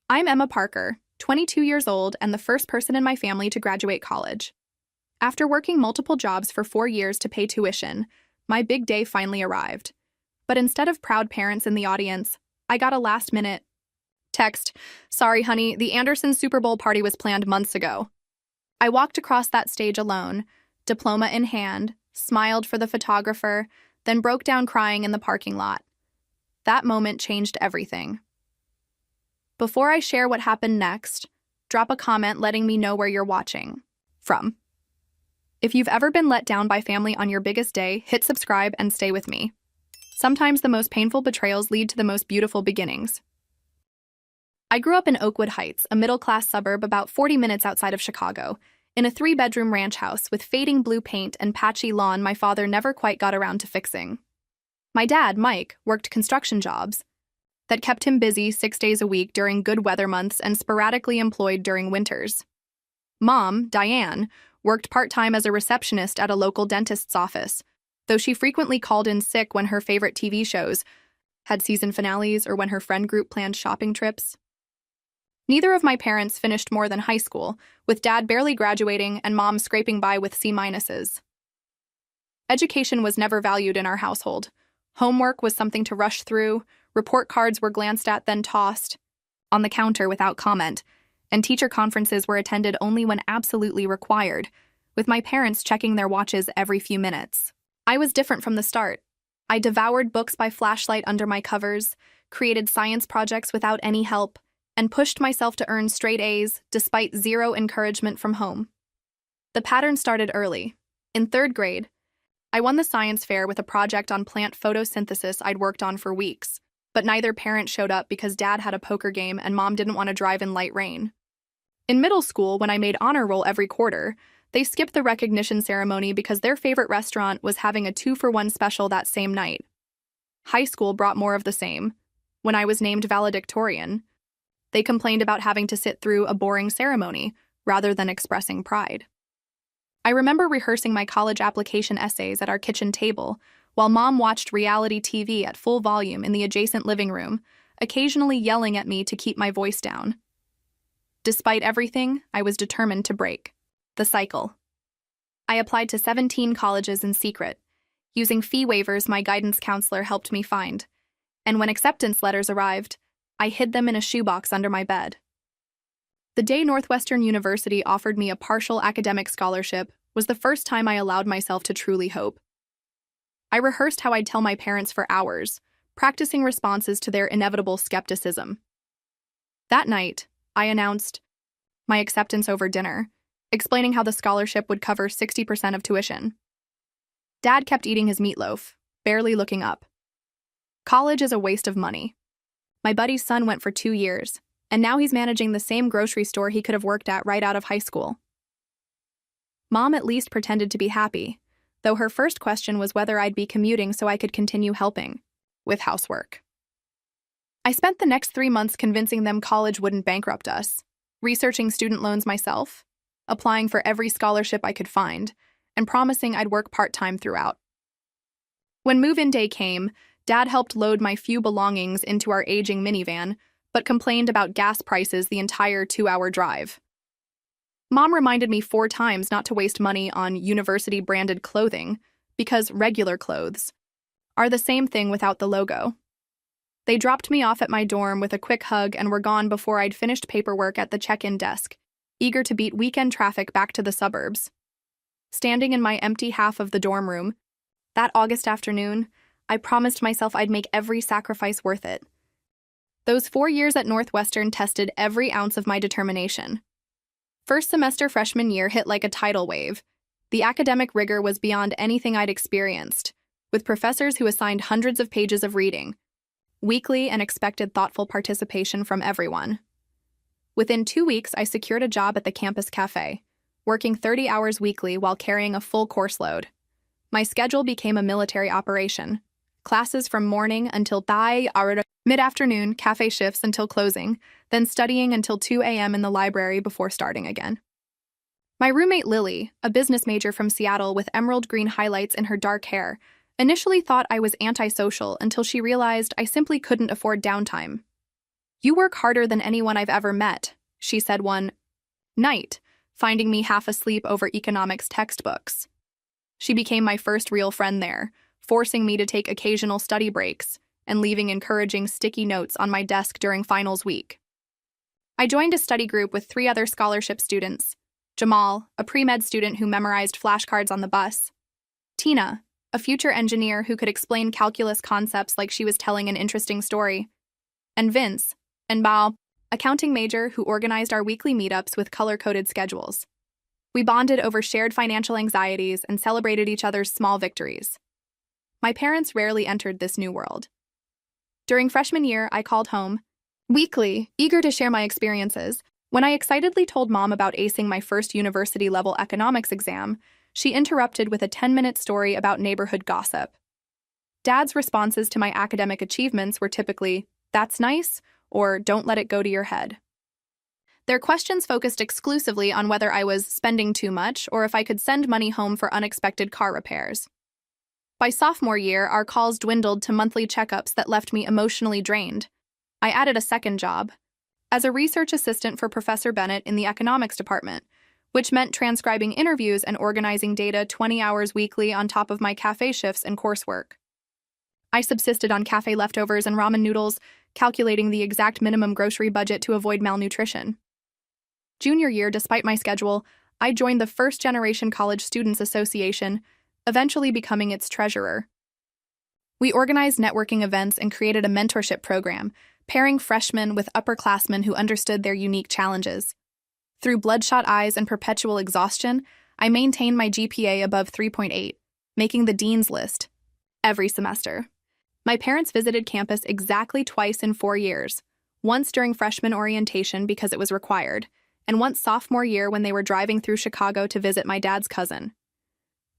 I'm Emma Parker, 22 years old and the first person in my family to graduate college. After working multiple jobs for 4 years to pay tuition, my big day finally arrived. But instead of proud parents in the audience, I got a last-minute text, "Sorry, honey, the Anderson Super Bowl party was planned months ago." I walked across that stage alone, diploma in hand, smiled for the photographer, then broke down crying in the parking lot. That moment changed everything. Before I share what happened next, drop a comment letting me know where you're watching from. If you've ever been let down by family on your biggest day, hit subscribe and stay with me. Sometimes the most painful betrayals lead to the most beautiful beginnings. I grew up in Oakwood Heights, a middle-class suburb about 40 minutes outside of Chicago, in a 3-bedroom ranch house with fading blue paint and patchy lawn my father never quite got around to fixing. My dad, Mike, worked construction jobs that kept him busy 6 days a week during good weather months and sporadically employed during winters. Mom, Diane, worked part-time as a receptionist at a local dentist's office, though she frequently called in sick when her favorite TV shows had season finales or when her friend group planned shopping trips. Neither of my parents finished more than high school, with Dad barely graduating and Mom scraping by with C-minuses. Education was never valued in our household. Homework was something to rush through, report cards were glanced at then tossed on the counter without comment, and teacher conferences were attended only when absolutely required, with my parents checking their watches every few minutes. I was different from the start. I devoured books by flashlight under my covers, created science projects without any help, and pushed myself to earn straight A's despite zero encouragement from home. The pattern started early. In 3rd grade, I won the science fair with a project on plant photosynthesis I'd worked on for weeks, but neither parent showed up because Dad had a poker game and Mom didn't want to drive in light rain. In middle school, when I made honor roll every quarter, they skipped the recognition ceremony because their favorite restaurant was having a 2-for-1 special that same night. High school brought more of the same. When I was named valedictorian, they complained about having to sit through a boring ceremony rather than expressing pride. I remember rehearsing my college application essays at our kitchen table while Mom watched reality TV at full volume in the adjacent living room, occasionally yelling at me to keep my voice down. Despite everything, I was determined to break the cycle. I applied to 17 colleges in secret, using fee waivers my guidance counselor helped me find, and when acceptance letters arrived, I hid them in a shoebox under my bed. The day Northwestern University offered me a partial academic scholarship was the first time I allowed myself to truly hope. I rehearsed how I'd tell my parents for hours, practicing responses to their inevitable skepticism. That night, I announced my acceptance over dinner, explaining how the scholarship would cover 60% of tuition. Dad kept eating his meatloaf, barely looking up. College is a waste of money. My buddy's son went for 2 years, and now he's managing the same grocery store he could have worked at right out of high school. Mom at least pretended to be happy, though her first question was whether I'd be commuting so I could continue helping with housework. I spent the next 3 months convincing them college wouldn't bankrupt us, researching student loans myself, applying for every scholarship I could find, and promising I'd work part-time throughout. When move-in day came, Dad helped load my few belongings into our aging minivan, but complained about gas prices the entire 2-hour drive. Mom reminded me 4 times not to waste money on university-branded clothing, because regular clothes are the same thing without the logo. They dropped me off at my dorm with a quick hug and were gone before I'd finished paperwork at the check-in desk, eager to beat weekend traffic back to the suburbs. Standing in my empty half of the dorm room, that August afternoon, I promised myself I'd make every sacrifice worth it. Those 4 years at Northwestern tested every ounce of my determination. First semester freshman year hit like a tidal wave. The academic rigor was beyond anything I'd experienced, with professors who assigned hundreds of pages of reading, weekly and expected thoughtful participation from everyone. Within 2 weeks, I secured a job at the campus cafe, working 30 hours weekly while carrying a full course load. My schedule became a military operation. Classes from morning until mid-afternoon, cafe shifts until closing, then studying until 2 a.m. in the library before starting again. My roommate Lily, a business major from Seattle with emerald green highlights in her dark hair, initially thought I was antisocial until she realized I simply couldn't afford downtime. "You work harder than anyone I've ever met," she said one night, finding me half asleep over economics textbooks. She became my first real friend there, forcing me to take occasional study breaks and leaving encouraging sticky notes on my desk during finals week. I joined a study group with 3 other scholarship students: Jamal, a pre-med student who memorized flashcards on the bus; Tina, a future engineer who could explain calculus concepts like she was telling an interesting story; and Vince, an Bao, accounting major who organized our weekly meetups with color-coded schedules. We bonded over shared financial anxieties and celebrated each other's small victories. My parents rarely entered this new world. During freshman year, I called home weekly, eager to share my experiences. When I excitedly told Mom about acing my first university-level economics exam, she interrupted with a 10-minute story about neighborhood gossip. Dad's responses to my academic achievements were typically, "That's nice," or "Don't let it go to your head." Their questions focused exclusively on whether I was spending too much or if I could send money home for unexpected car repairs. By sophomore year, our calls dwindled to monthly checkups that left me emotionally drained. I added a second job as a research assistant for Professor Bennett in the economics department, which meant transcribing interviews and organizing data 20 hours weekly on top of my cafe shifts and coursework. I subsisted on cafe leftovers and ramen noodles, calculating the exact minimum grocery budget to avoid malnutrition. Junior year, despite my schedule, I joined the First Generation College Students Association, eventually becoming its treasurer. We organized networking events and created a mentorship program, pairing freshmen with upperclassmen who understood their unique challenges. Through bloodshot eyes and perpetual exhaustion, I maintained my GPA above 3.8, making the dean's list every semester. My parents visited campus exactly twice in 4 years, once during freshman orientation because it was required, and once sophomore year when they were driving through Chicago to visit my dad's cousin.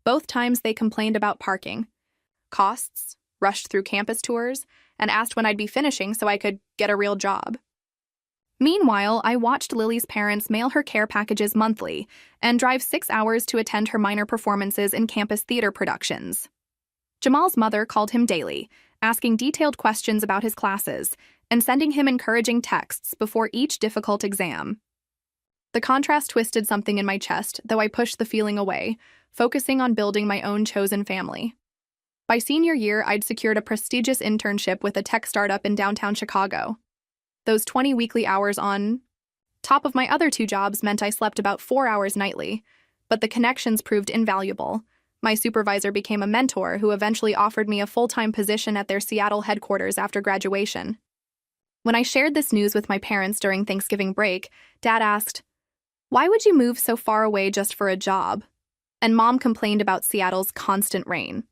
Both times they complained about parking costs, rushed through campus tours, and asked when I'd be finishing so I could get a real job. Meanwhile, I watched Lily's parents mail her care packages monthly and drive 6 hours to attend her minor performances in campus theater productions. Jamal's mother called him daily, asking detailed questions about his classes and sending him encouraging texts before each difficult exam. The contrast twisted something in my chest, though I pushed the feeling away, focusing on building my own chosen family. By senior year, I'd secured a prestigious internship with a tech startup in downtown Chicago. Those 20 weekly hours on top of my other 2 jobs meant I slept about 4 hours nightly, but the connections proved invaluable. My supervisor became a mentor who eventually offered me a full-time position at their Seattle headquarters after graduation. When I shared this news with my parents during Thanksgiving break, Dad asked, "Why would you move so far away just for a job?" And Mom complained about Seattle's constant rain.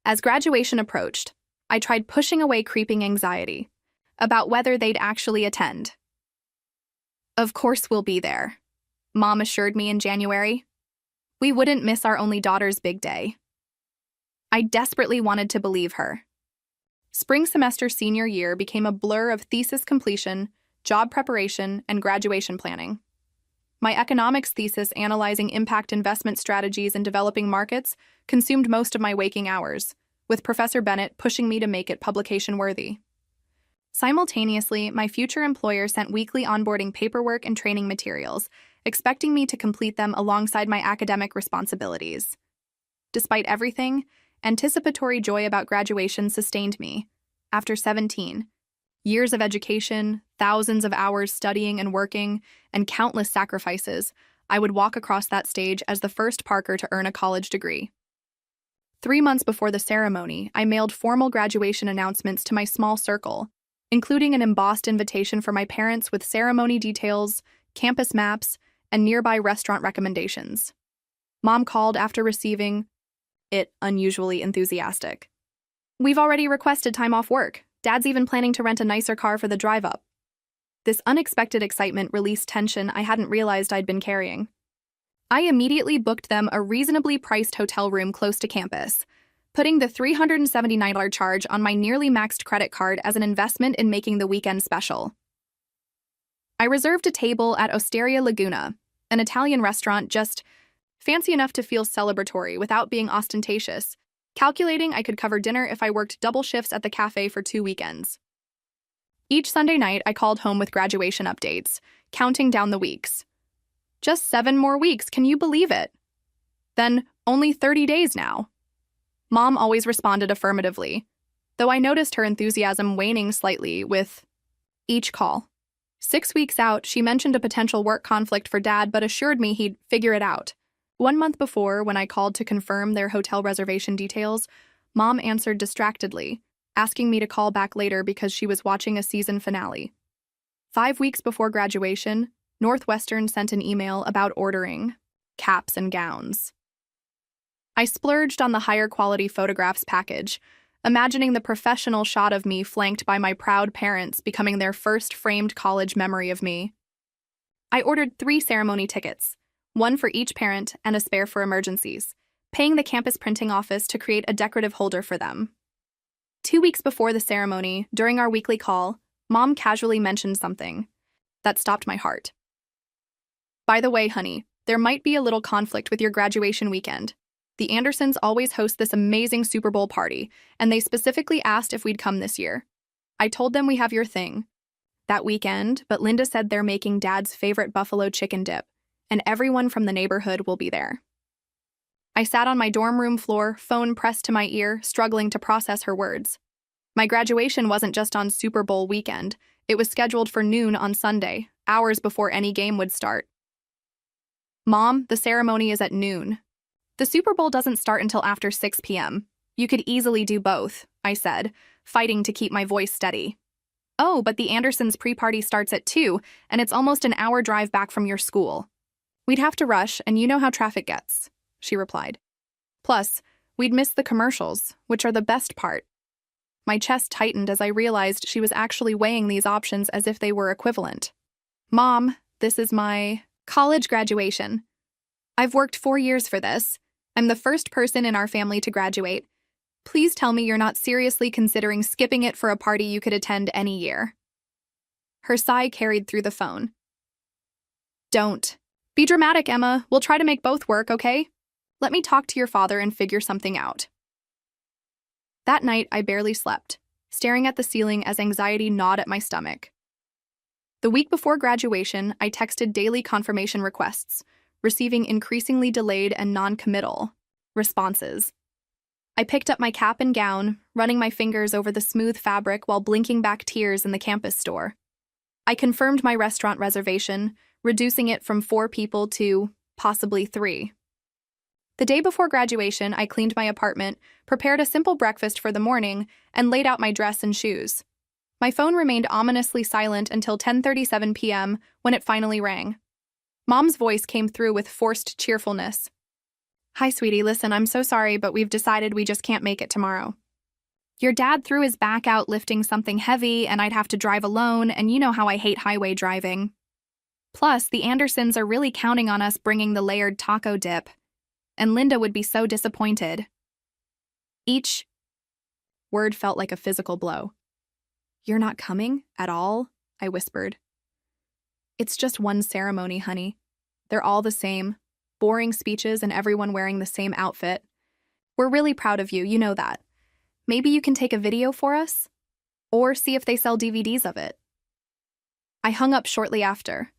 As graduation approached, I tried pushing away creeping anxiety about whether they'd actually attend. "Of course we'll be there," Mom assured me in January. We wouldn't miss our only daughter's big day. I desperately wanted to believe her. Spring semester senior year became a blur of thesis completion, job preparation, and graduation planning. My economics thesis analyzing impact investment strategies in developing markets consumed most of my waking hours, with Professor Bennett pushing me to make it publication-worthy. Simultaneously, my future employer sent weekly onboarding paperwork and training materials, expecting me to complete them alongside my academic responsibilities. Despite everything, anticipatory joy about graduation sustained me. After 17 years of education, thousands of hours studying and working, and countless sacrifices, I would walk across that stage as the first Parker to earn a college degree. 3 months before the ceremony, I mailed formal graduation announcements to my small circle, including an embossed invitation for my parents with ceremony details, campus maps, and nearby restaurant recommendations. Mom called after receiving it unusually enthusiastic. "We've already requested time off work. Dad's even planning to rent a nicer car for the drive-up." This unexpected excitement released tension I hadn't realized I'd been carrying. I immediately booked them a reasonably priced hotel room close to campus, putting the $379 charge on my nearly maxed credit card as an investment in making the weekend special. I reserved a table at Osteria Laguna, an Italian restaurant just fancy enough to feel celebratory without being ostentatious, calculating I could cover dinner if I worked double shifts at the cafe for 2 weekends. Each Sunday night, I called home with graduation updates, counting down the weeks. Just 7 more weeks, can you believe it? Then, only 30 days now. Mom always responded affirmatively, though I noticed her enthusiasm waning slightly with each call. 6 weeks out, she mentioned a potential work conflict for Dad but assured me he'd figure it out. 1 month before, when I called to confirm their hotel reservation details, Mom answered distractedly, asking me to call back later because she was watching a season finale. 5 weeks before graduation, Northwestern sent an email about ordering caps and gowns. I splurged on the higher quality photographs package, imagining the professional shot of me flanked by my proud parents becoming their first framed college memory of me. I ordered 3 ceremony tickets, 1 for each parent and a spare for emergencies, paying the campus printing office to create a decorative holder for them. 2 weeks before the ceremony, during our weekly call, Mom casually mentioned something that stopped my heart. By the way, honey, there might be a little conflict with your graduation weekend. The Andersons always host this amazing Super Bowl party, and they specifically asked if we'd come this year. I told them we have your thing that weekend, but Linda said they're making Dad's favorite buffalo chicken dip, and everyone from the neighborhood will be there. I sat on my dorm room floor, phone pressed to my ear, struggling to process her words. My graduation wasn't just on Super Bowl weekend. It was scheduled for noon on Sunday, hours before any game would start. Mom, the ceremony is at noon. The Super Bowl doesn't start until after 6 p.m. You could easily do both, I said, fighting to keep my voice steady. Oh, but the Andersons' pre-party starts at 2, and it's almost an hour drive back from your school. We'd have to rush, and you know how traffic gets, she replied. Plus, we'd miss the commercials, which are the best part. My chest tightened as I realized she was actually weighing these options as if they were equivalent. Mom, this is my college graduation. I've worked 4 years for this. I'm the first person in our family to graduate. Please tell me you're not seriously considering skipping it for a party you could attend any year. Her sigh carried through the phone. Don't. Be dramatic, Emma. We'll try to make both work, okay? Let me talk to your father and figure something out. That night, I barely slept, staring at the ceiling as anxiety gnawed at my stomach. The week before graduation, I texted daily confirmation requests, receiving increasingly delayed and non-committal responses. I picked up my cap and gown, running my fingers over the smooth fabric while blinking back tears in the campus store. I confirmed my restaurant reservation, reducing it from 4 people to possibly 3. The day before graduation, I cleaned my apartment, prepared a simple breakfast for the morning, and laid out my dress and shoes. My phone remained ominously silent until 10:37 p.m. when it finally rang. Mom's voice came through with forced cheerfulness. Hi, sweetie, listen, I'm so sorry, but we've decided we just can't make it tomorrow. Your dad threw his back out lifting something heavy, and I'd have to drive alone, and you know how I hate highway driving. Plus, the Andersons are really counting on us bringing the layered taco dip, and Linda would be so disappointed. Each word felt like a physical blow. You're not coming at all? I whispered. It's just one ceremony, honey. They're all the same. Boring speeches and everyone wearing the same outfit. We're really proud of you, you know that. Maybe you can take a video for us? Or see if they sell DVDs of it. I hung up shortly after,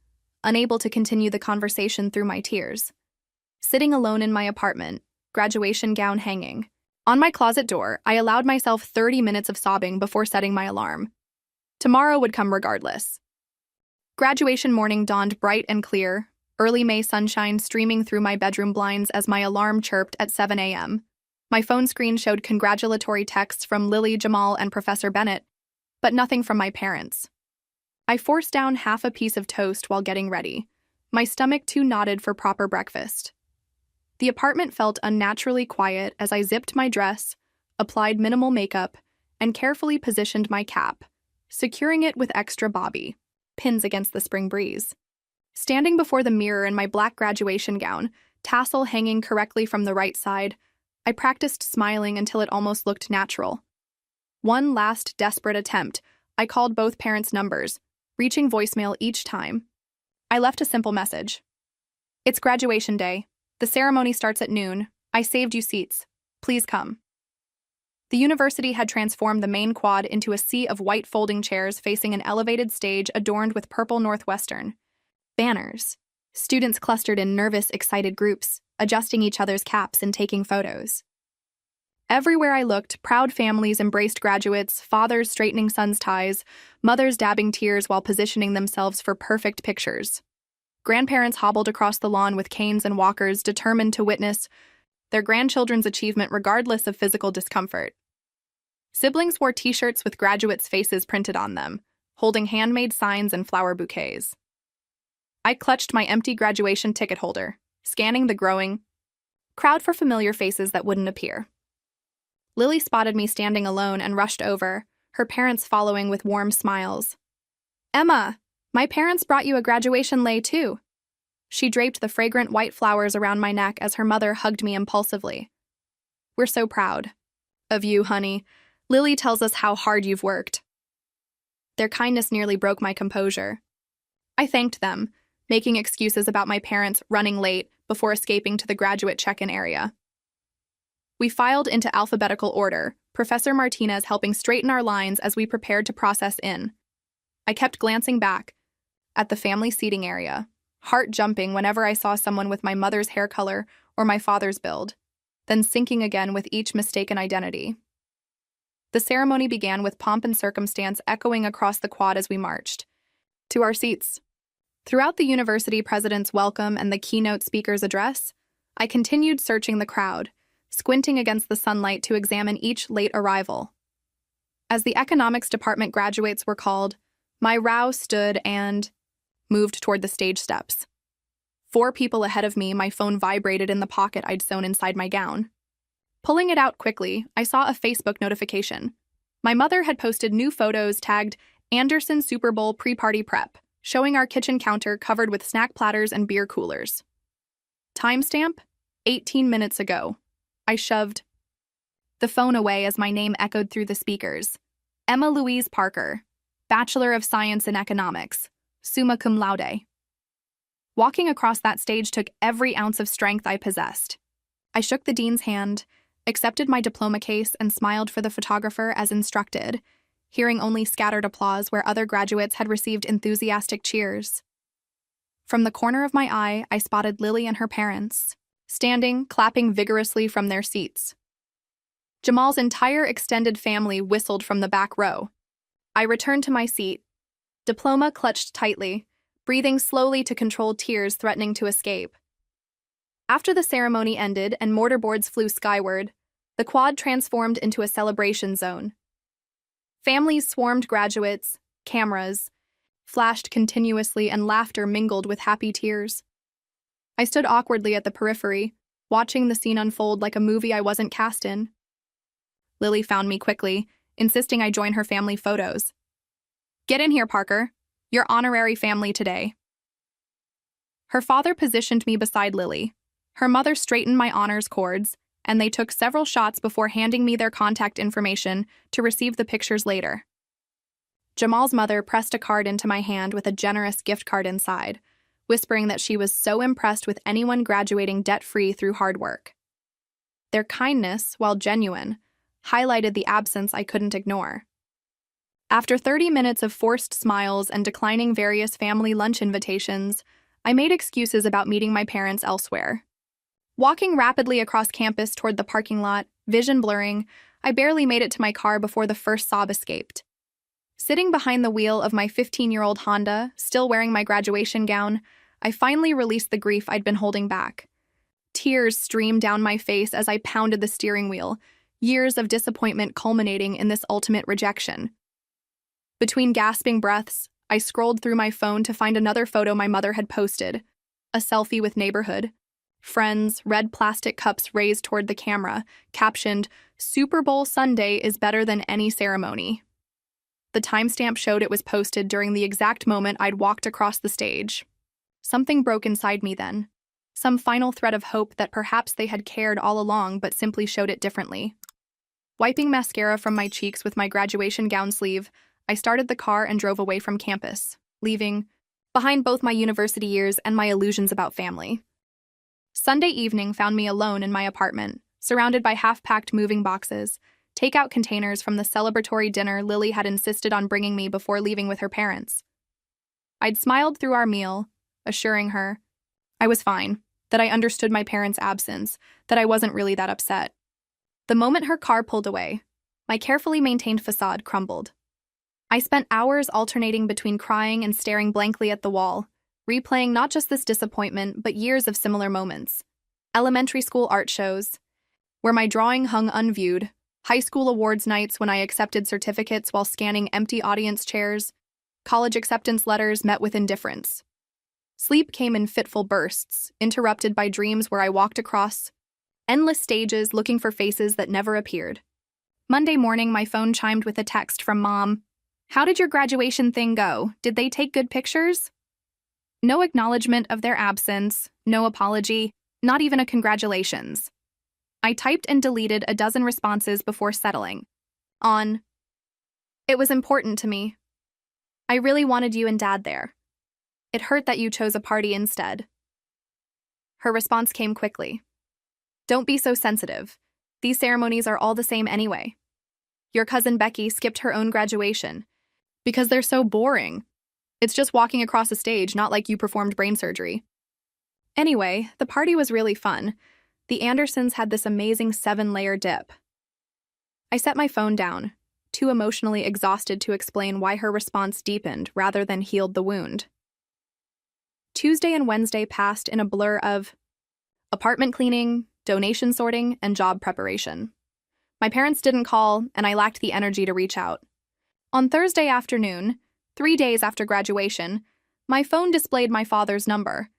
unable to continue the conversation through my tears. Sitting alone in my apartment, graduation gown hanging. On my closet door, I allowed myself 30 minutes of sobbing before setting my alarm. Tomorrow would come regardless. Graduation morning dawned bright and clear, early May sunshine streaming through my bedroom blinds as my alarm chirped at 7 a.m. My phone screen showed congratulatory texts from Lily, Jamal, and Professor Bennett, but nothing from my parents. I forced down half a piece of toast while getting ready, my stomach too knotted for proper breakfast. The apartment felt unnaturally quiet as I zipped my dress, applied minimal makeup, and carefully positioned my cap, securing it with extra bobby pins against the spring breeze. Standing before the mirror in my black graduation gown, tassel hanging correctly from the right side, I practiced smiling until it almost looked natural. One last desperate attempt, I called both parents' numbers, reaching voicemail each time. I left a simple message. It's graduation day. The ceremony starts at noon. I saved you seats. Please come. The university had transformed the main quad into a sea of white folding chairs facing an elevated stage adorned with purple Northwestern banners. Students clustered in nervous, excited groups, adjusting each other's caps and taking photos. Everywhere I looked, proud families embraced graduates, fathers straightening sons' ties, mothers dabbing tears while positioning themselves for perfect pictures. Grandparents hobbled across the lawn with canes and walkers, determined to witness their grandchildren's achievement regardless of physical discomfort. Siblings wore t-shirts with graduates' faces printed on them, holding handmade signs and flower bouquets. I clutched my empty graduation ticket holder, scanning the growing crowd for familiar faces that wouldn't appear. Lily spotted me standing alone and rushed over, her parents following with warm smiles. "Emma, my parents brought you a graduation lei too." She draped the fragrant white flowers around my neck as her mother hugged me impulsively. "We're so proud of you, honey. Lily tells us how hard you've worked." Their kindness nearly broke my composure. I thanked them, making excuses about my parents running late before escaping to the graduate check-in area. We filed into alphabetical order, Professor Martinez helping straighten our lines as we prepared to process in. I kept glancing back at the family seating area, heart jumping whenever I saw someone with my mother's hair color or my father's build, then sinking again with each mistaken identity. The ceremony began with pomp and circumstance echoing across the quad as we marched to our seats. Throughout the university president's welcome and the keynote speaker's address, I continued searching the crowd, squinting against the sunlight to examine each late arrival. As the economics department graduates were called, my brow stood and moved toward the stage steps. 4 people ahead of me, my phone vibrated in the pocket I'd sewn inside my gown. Pulling it out quickly, I saw a Facebook notification. My mother had posted new photos tagged Anderson Super Bowl pre-party prep, showing our kitchen counter covered with snack platters and beer coolers. Timestamp? 18 minutes ago. I shoved the phone away as my name echoed through the speakers. Emma Louise Parker, Bachelor of Science in Economics, summa cum laude. Walking across that stage took every ounce of strength I possessed. I shook the dean's hand, accepted my diploma case, and smiled for the photographer as instructed, hearing only scattered applause where other graduates had received enthusiastic cheers. From the corner of my eye, I spotted Lily and her parents, standing, clapping vigorously from their seats. Jamal's entire extended family whistled from the back row. I returned to my seat, diploma clutched tightly, breathing slowly to control tears threatening to escape. After the ceremony ended and mortarboards flew skyward, the quad transformed into a celebration zone. Families swarmed graduates, cameras flashed continuously, and laughter mingled with happy tears. I stood awkwardly at the periphery, watching the scene unfold like a movie I wasn't cast in. Lily found me quickly, insisting I join her family photos. "Get in here, Parker. You're honorary family today." Her father positioned me beside Lily. Her mother straightened my honors cords, and they took several shots before handing me their contact information to receive the pictures later. Jamal's mother pressed a card into my hand with a generous gift card inside, whispering that she was so impressed with anyone graduating debt-free through hard work. Their kindness, while genuine, highlighted the absence I couldn't ignore. After 30 minutes of forced smiles and declining various family lunch invitations, I made excuses about meeting my parents elsewhere. Walking rapidly across campus toward the parking lot, vision blurring, I barely made it to my car before the first sob escaped. Sitting behind the wheel of my 15-year-old Honda, still wearing my graduation gown, I finally released the grief I'd been holding back. Tears streamed down my face as I pounded the steering wheel, years of disappointment culminating in this ultimate rejection. Between gasping breaths, I scrolled through my phone to find another photo my mother had posted, a selfie with neighborhood friends, red plastic cups raised toward the camera, captioned, "Super Bowl Sunday is better than any ceremony." The timestamp showed it was posted during the exact moment I'd walked across the stage. Something broke inside me then, some final thread of hope that perhaps they had cared all along but simply showed it differently. Wiping mascara from my cheeks with my graduation gown sleeve, I started the car and drove away from campus, leaving behind both my university years and my illusions about family. Sunday evening found me alone in my apartment, surrounded by half-packed moving boxes, takeout containers from the celebratory dinner Lily had insisted on bringing me before leaving with her parents. I'd smiled through our meal, assuring her I was fine, that I understood my parents' absence, that I wasn't really that upset. The moment her car pulled away, my carefully maintained facade crumbled. I spent hours alternating between crying and staring blankly at the wall, replaying not just this disappointment, but years of similar moments. Elementary school art shows, where my drawing hung unviewed, high school awards nights when I accepted certificates while scanning empty audience chairs, college acceptance letters met with indifference. Sleep came in fitful bursts, interrupted by dreams where I walked across endless stages looking for faces that never appeared. Monday morning, my phone chimed with a text from Mom. "How did your graduation thing go? Did they take good pictures?" No acknowledgement of their absence, no apology, not even a congratulations. I typed and deleted a dozen responses before settling on, "It was important to me. I really wanted you and Dad there. It hurt that you chose a party instead." Her response came quickly. "Don't be so sensitive. These ceremonies are all the same anyway. Your cousin Becky skipped her own graduation because they're so boring. It's just walking across a stage, not like you performed brain surgery." Anyway, the party was really fun. The Andersons had this amazing 7-layer dip. I set my phone down, too emotionally exhausted to explain why her response deepened rather than healed the wound. Tuesday and Wednesday passed in a blur of apartment cleaning, donation sorting, and job preparation. My parents didn't call, and I lacked the energy to reach out. On Thursday afternoon, 3 days after graduation, my phone displayed my father's number,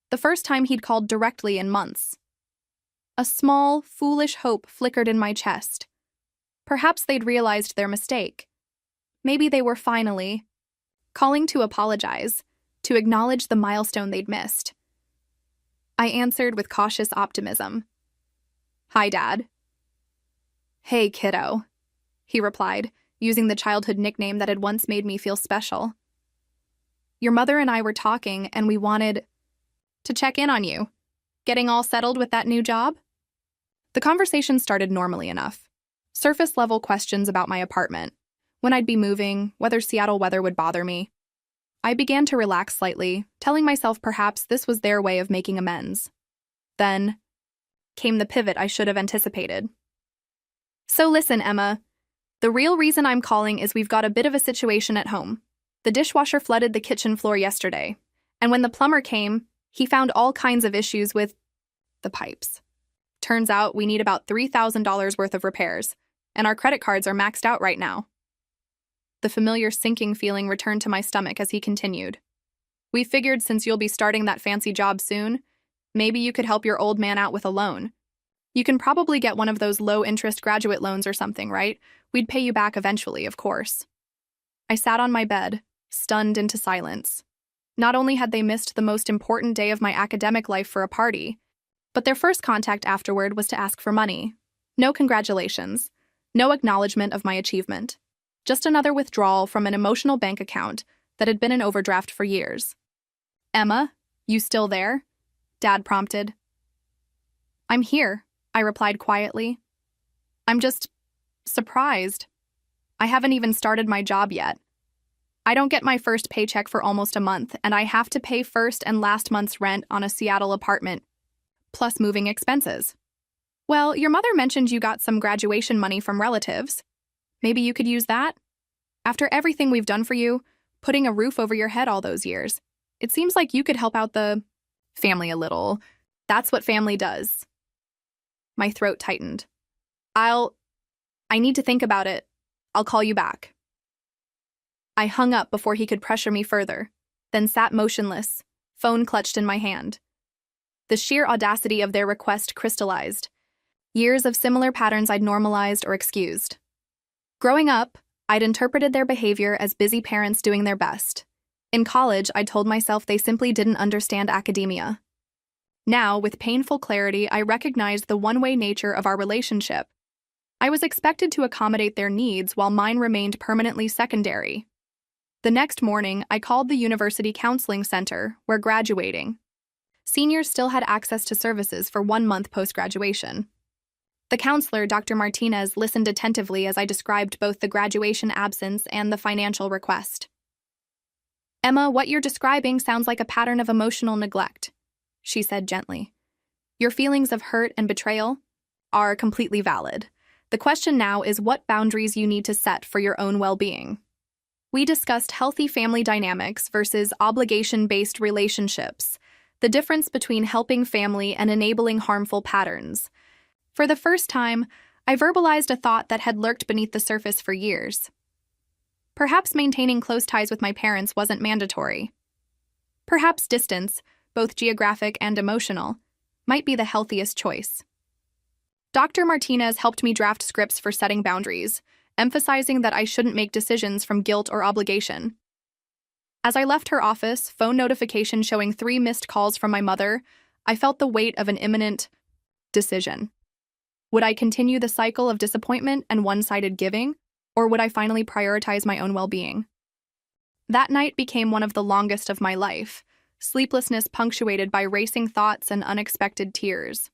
the first time he'd called directly in months. A small, foolish hope flickered in my chest. Perhaps they'd realized their mistake. Maybe they were finally calling to apologize, to acknowledge the milestone they'd missed. I answered with cautious optimism. "Hi, Dad." "Hey, kiddo," he replied, using the childhood nickname that had once made me feel special. "Your mother and I were talking, and we wanted to check in on you. Getting all settled with that new job?" The conversation started normally enough. Surface-level questions about my apartment, when I'd be moving, whether Seattle weather would bother me. I began to relax slightly, telling myself perhaps this was their way of making amends. Then came the pivot I should have anticipated. "So listen, Emma. The real reason I'm calling is we've got a bit of a situation at home. The dishwasher flooded the kitchen floor yesterday, and when the plumber came, he found all kinds of issues with the pipes. Turns out we need about $3,000 worth of repairs, and our credit cards are maxed out right now." The familiar sinking feeling returned to my stomach as he continued. "We figured since you'll be starting that fancy job soon, maybe you could help your old man out with a loan. You can probably get one of those low-interest graduate loans or something, right? We'd pay you back eventually, of course." I sat on my bed, stunned into silence. Not only had they missed the most important day of my academic life for a party, but their first contact afterward was to ask for money. No congratulations, no acknowledgement of my achievement. Just another withdrawal from an emotional bank account that had been in overdraft for years. "Emma, you still there?" Dad prompted. "I'm here," I replied quietly. "I'm just surprised. I haven't even started my job yet. I don't get my first paycheck for almost a month, and I have to pay first and last month's rent on a Seattle apartment, plus moving expenses." "Well, your mother mentioned you got some graduation money from relatives. Maybe you could use that? After everything we've done for you, putting a roof over your head all those years, it seems like you could help out the family a little. That's what family does." My throat tightened. I need to think about it. I'll call you back." I hung up before he could pressure me further, then sat motionless, phone clutched in my hand. The sheer audacity of their request crystallized. Years of similar patterns I'd normalized or excused. Growing up, I'd interpreted their behavior as busy parents doing their best. In college, I told myself they simply didn't understand academia. Now, with painful clarity, I recognized the one-way nature of our relationship. I was expected to accommodate their needs while mine remained permanently secondary. The next morning, I called the University Counseling Center, where graduating. Seniors still had access to services for 1 month post-graduation. The counselor, Dr. Martinez, listened attentively as I described both the graduation absence and the financial request. "Emma, what you're describing sounds like a pattern of emotional neglect," she said gently. "Your feelings of hurt and betrayal are completely valid. The question now is what boundaries you need to set for your own well-being." We discussed healthy family dynamics versus obligation-based relationships, the difference between helping family and enabling harmful patterns. For the first time, I verbalized a thought that had lurked beneath the surface for years. Perhaps maintaining close ties with my parents wasn't mandatory. Perhaps distance, both geographic and emotional, might be the healthiest choice. Dr. Martinez helped me draft scripts for setting boundaries, emphasizing that I shouldn't make decisions from guilt or obligation. As I left her office, phone notification showing 3 missed calls from my mother, I felt the weight of an imminent decision. Would I continue the cycle of disappointment and one-sided giving, or would I finally prioritize my own well-being? That night became one of the longest of my life, sleeplessness punctuated by racing thoughts and unexpected tears.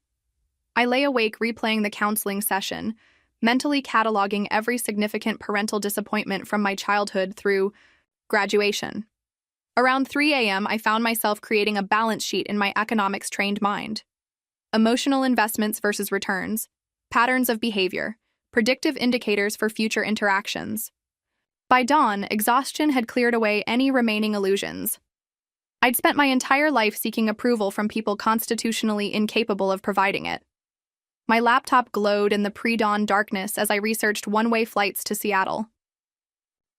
I lay awake replaying the counseling session, mentally cataloging every significant parental disappointment from my childhood through graduation. Around 3 a.m., I found myself creating a balance sheet in my economics-trained mind. Emotional investments versus returns, patterns of behavior, predictive indicators for future interactions. By dawn, exhaustion had cleared away any remaining illusions. I'd spent my entire life seeking approval from people constitutionally incapable of providing it. My laptop glowed in the pre-dawn darkness as I researched one-way flights to Seattle.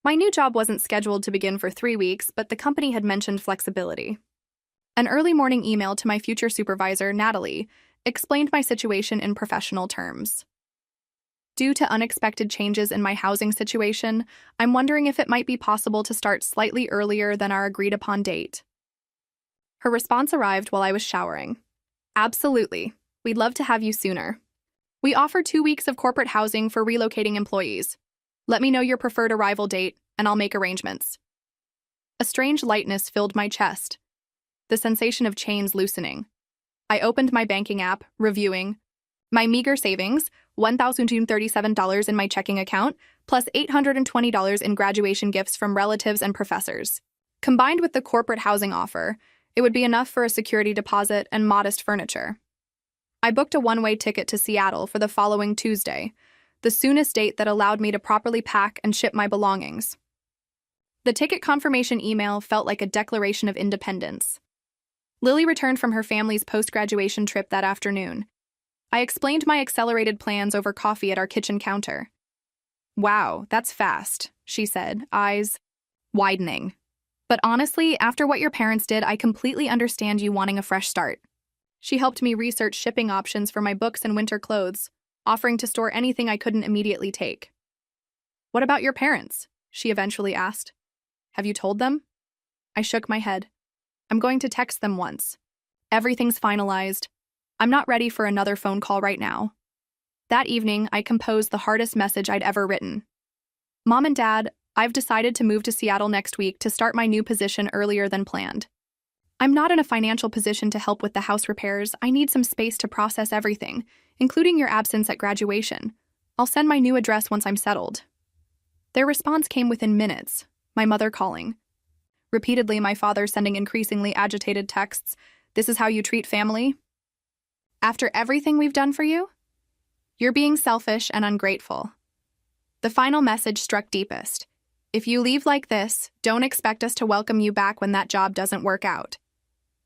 My new job wasn't scheduled to begin for 3 weeks, but the company had mentioned flexibility. An early morning email to my future supervisor, Natalie, explained my situation in professional terms. Due to unexpected changes in my housing situation, I'm wondering if it might be possible to start slightly earlier than our agreed-upon date. Her response arrived while I was showering. "Absolutely. We'd love to have you sooner. We offer 2 weeks of corporate housing for relocating employees. Let me know your preferred arrival date, and I'll make arrangements." A strange lightness filled my chest, the sensation of chains loosening. I opened my banking app, reviewing my meager savings, $1,037 in my checking account, plus $820 in graduation gifts from relatives and professors. Combined with the corporate housing offer, it would be enough for a security deposit and modest furniture. I booked a one-way ticket to Seattle for the following Tuesday, the soonest date that allowed me to properly pack and ship my belongings. The ticket confirmation email felt like a declaration of independence. Lily returned from her family's post-graduation trip that afternoon. I explained my accelerated plans over coffee at our kitchen counter. "Wow, that's fast," she said, eyes widening. "But honestly, after what your parents did, I completely understand you wanting a fresh start." She helped me research shipping options for my books and winter clothes, offering to store anything I couldn't immediately take. "What about your parents?" she eventually asked. "Have you told them?" I shook my head. "I'm going to text them once. Everything's finalized. I'm not ready for another phone call right now." That evening, I composed the hardest message I'd ever written. "Mom and Dad, I've decided to move to Seattle next week to start my new position earlier than planned. I'm not in a financial position to help with the house repairs. I need some space to process everything, including your absence at graduation. I'll send my new address once I'm settled." Their response came within minutes, my mother calling. Repeatedly, my father sending increasingly agitated texts. "This is how you treat family? After everything we've done for you? You're being selfish and ungrateful." The final message struck deepest. "If you leave like this, don't expect us to welcome you back when that job doesn't work out."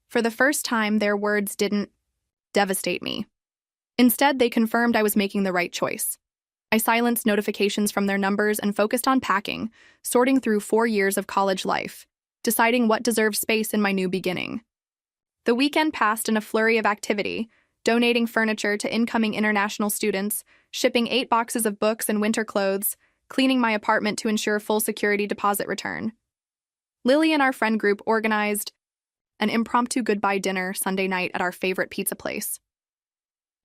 For the first time, their words didn't devastate me. Instead, they confirmed I was making the right choice. I silenced notifications from their numbers and focused on packing, sorting through 4 years of college life, deciding what deserved space in my new beginning. The weekend passed in a flurry of activity, donating furniture to incoming international students, shipping 8 boxes of books and winter clothes, cleaning my apartment to ensure full security deposit return. Lily and our friend group organized an impromptu goodbye dinner Sunday night at our favorite pizza place.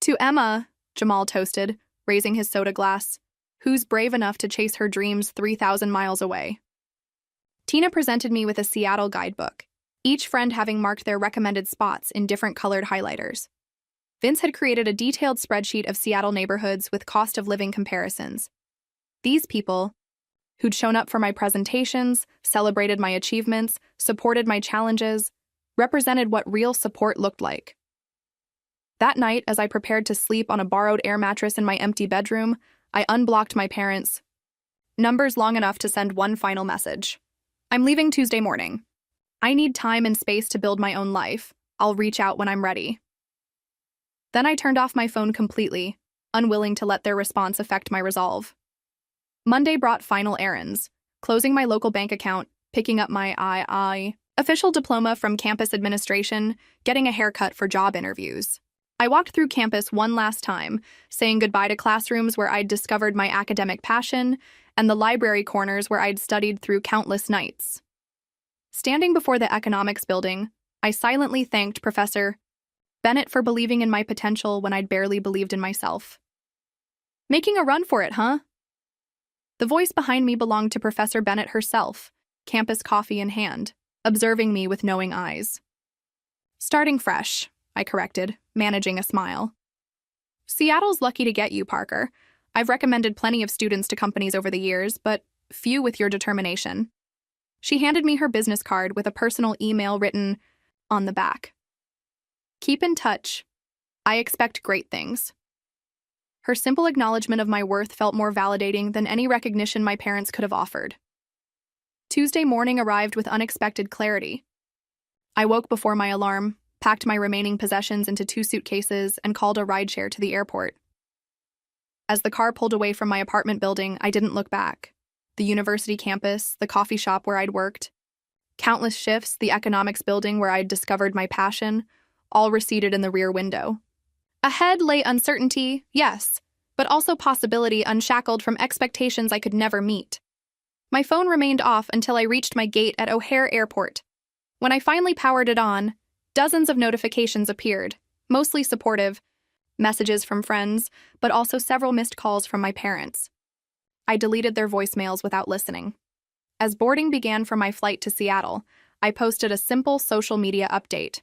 "To Emma," Jamal toasted, raising his soda glass, "who's brave enough to chase her dreams 3,000 miles away." Tina presented me with a Seattle guidebook, each friend having marked their recommended spots in different colored highlighters. Vince had created a detailed spreadsheet of Seattle neighborhoods with cost of living comparisons. These people, who'd shown up for my presentations, celebrated my achievements, supported my challenges, represented what real support looked like. That night, as I prepared to sleep on a borrowed air mattress in my empty bedroom, I unblocked my parents' numbers long enough to send one final message. I'm leaving Tuesday morning. I need time and space to build my own life. I'll reach out when I'm ready. Then I turned off my phone completely, unwilling to let their response affect my resolve. Monday brought final errands, closing my local bank account, picking up my official diploma from campus administration, getting a haircut for job interviews. I walked through campus one last time, saying goodbye to classrooms where I'd discovered my academic passion and the library corners where I'd studied through countless nights. Standing before the economics building, I silently thanked Professor Bennett for believing in my potential when I'd barely believed in myself. Making a run for it, huh? The voice behind me belonged to Professor Bennett herself, campus coffee in hand, observing me with knowing eyes. Starting fresh, I corrected, managing a smile. Seattle's lucky to get you, Parker. I've recommended plenty of students to companies over the years, but few with your determination. She handed me her business card with a personal email written on the back. Keep in touch. I expect great things. Her simple acknowledgement of my worth felt more validating than any recognition my parents could have offered. Tuesday morning arrived with unexpected clarity. I woke before my alarm, packed my remaining possessions into 2 suitcases, and called a rideshare to the airport. As the car pulled away from my apartment building, I didn't look back. The university campus, the coffee shop where I'd worked, countless shifts, the economics building where I'd discovered my passion, all receded in the rear window. Ahead lay uncertainty, yes, but also possibility unshackled from expectations I could never meet. My phone remained off until I reached my gate at O'Hare Airport. When I finally powered it on, dozens of notifications appeared, mostly supportive, messages from friends, but also several missed calls from my parents. I deleted their voicemails without listening. As boarding began for my flight to Seattle, I posted a simple social media update.